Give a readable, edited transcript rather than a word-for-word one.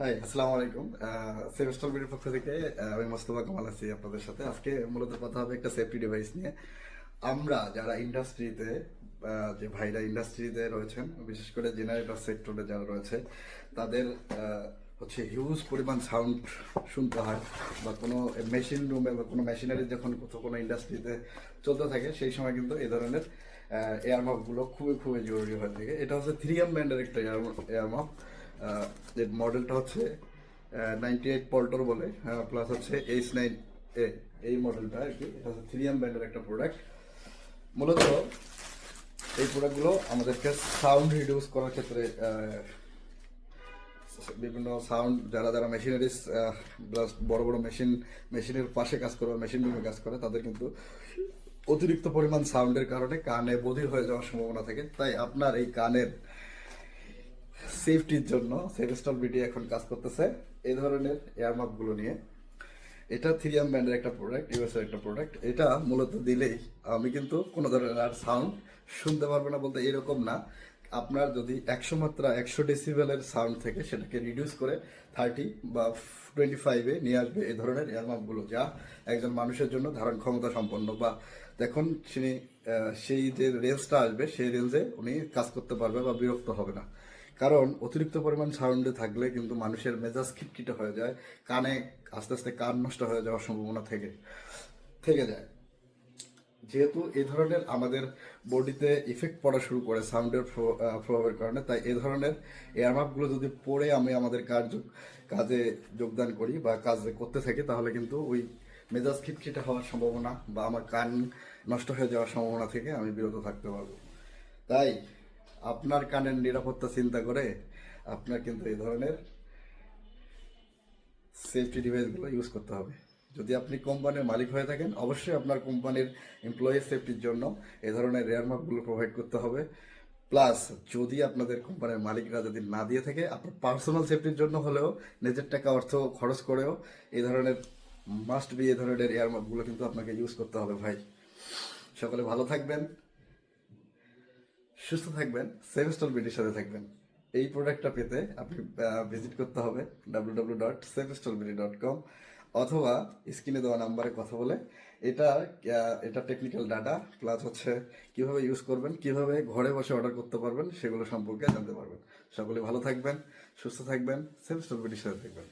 High, আসসালামু আলাইকুম। সেভেস্টল বিডির পক্ষ থেকে আমি মোস্তফা কামাল আছি আপনাদের সাথে। আজকে মূলত কথা হবে একটা সেফটি ডিভাইস নিয়ে। আমরা যারা ইন্ডাস্ট্রিতে, যে ভাইরা ইন্ডাস্ট্রিতে রয়েছেন, বিশেষ করে জেনারেটর সেক্টরে যারা রয়েছে, তাদের হচ্ছে হিউজ পরিমাণ সাউন্ড শুনতে হয়, বা কোনো মেশিন রুমে বা কোনো মেশিনারি যখন কোনো ইন্ডাস্ট্রিতে চলতে থাকে, সেই সময় কিন্তু এই ধরনের এয়ারমাপগুলো খুবই খুবই জরুরি হয়ে থাকে। এটা হচ্ছে 3M ব্র্যান্ডের একটা এয়ারমাপ। এর মডেলটা হচ্ছে 98 পল্টর বলে, প্লাস হচ্ছে H9A, এই মডেলটা আর কি। এটা হচ্ছে 3M ব্র্যান্ডের একটা প্রোডাক্ট। মূলত এই প্রোডাক্টগুলো আমাদেরকে সাউন্ড রিডিউস করার ক্ষেত্রে, বিভিন্ন সাউন্ড যারা যারা মেশিনারিজ প্লাস বড় বড় মেশিনের পাশে কাজ করে, মেশিন রুমে কাজ করে, তাদের কিন্তু অতিরিক্ত পরিমাণ সাউন্ডের কারণে কানে বধির হয়ে যাওয়ার সম্ভাবনা থাকে। তাই আপনার এই কানের সেফটির জন্য সেভেস্টল বিডি এখন কাজ করতেছে এই ধরনের এয়ারমাপগুলো নিয়ে। এটা 3M ব্র্যান্ডের একটা প্রোডাক্ট, ইউএসএর একটা প্রোডাক্ট। এটা মূলত দিলেই আমি কিন্তু কোনো ধরনের আর সাউন্ড শুনতে পারবে না, বলতে এরকম না। আপনার যদি 100 মাত্রা 100 ডেসিবেলের সাউন্ড থেকে সেটাকে রিডিউস করে 30 বা 25-এ নিয়ে আসবে এই ধরনের এয়ারমাপগুলো, যা একজন মানুষের জন্য ধারণ ক্ষমতা সম্পন্ন, বা দেখুন তিনি সেই যে রেঞ্জটা আসবে সেই রেঞ্জে উনি কাজ করতে পারবে বা বিরক্ত হবে না। কারণ অতিরিক্ত পরিমাণ সাউন্ডে থাকলে কিন্তু মানুষের মেজাজ খিটখিটে হয়ে যায়, কানে আস্তে আস্তে কান নষ্ট হয়ে যাওয়ার সম্ভাবনা থেকে থেকে যায়। যেহেতু এই ধরনের আমাদের বডিতে ইফেক্ট পড়া শুরু করে সাউন্ডের প্রভাবের কারণে, তাই এই ধরনের এয়ারমাপগুলো যদি পরে আমি আমাদের কাজে যোগদান করি বা কাজ করতে থাকি, তাহলে কিন্তু ওই মেজাজ খিটখিটে হওয়ার সম্ভাবনা বা আমার কান নষ্ট হয়ে যাওয়ার সম্ভাবনা থেকে আমি বিরত থাকতে পারবো। তাই আপনার কানের নিরাপত্তা চিন্তা করে আপনার কিন্তু এই ধরনের সেফটি ডিভাইসগুলো ইউজ করতে হবে। যদি আপনি কোম্পানির মালিক হয়ে থাকেন, অবশ্যই আপনার কোম্পানির এমপ্লয়ি সেফটির জন্য এই ধরনের এয়ারমাপগুলো প্রোভাইড করতে হবে। প্লাস যদি আপনাদের কোম্পানির মালিকরা যদি না দিয়ে থাকে, আপনার পার্সোনাল সেফটির জন্য হলেও নিজের টাকা অর্থ খরচ করেও এই ধরনের মাস্ট বি এই ধরনের এয়ারমাপগুলো কিন্তু আপনাকে ইউজ করতে হবে ভাই। সকলে ভালো থাকবেন, সুস্থ থাকবেন, সেভেস্টল বিডির সাথে থাকবেন। এই প্রোডাক্টটা পেতে আপনি ভিজিট করতে হবে www.savestolbidi.com, অথবা স্ক্রিনে দেওয়া নাম্বারে কথা বলে এটা এটা টেকনিক্যাল ডাটা প্লাস হচ্ছে কিভাবে ইউজ করবেন, কিভাবে ঘরে বসে অর্ডার করতে পারবেন, সেগুলো সম্পর্কে জানতে পারবেন। সকলে ভালো থাকবেন, সুস্থ থাকবেন, সেভেস্টল বিডির সাথে থাকবেন।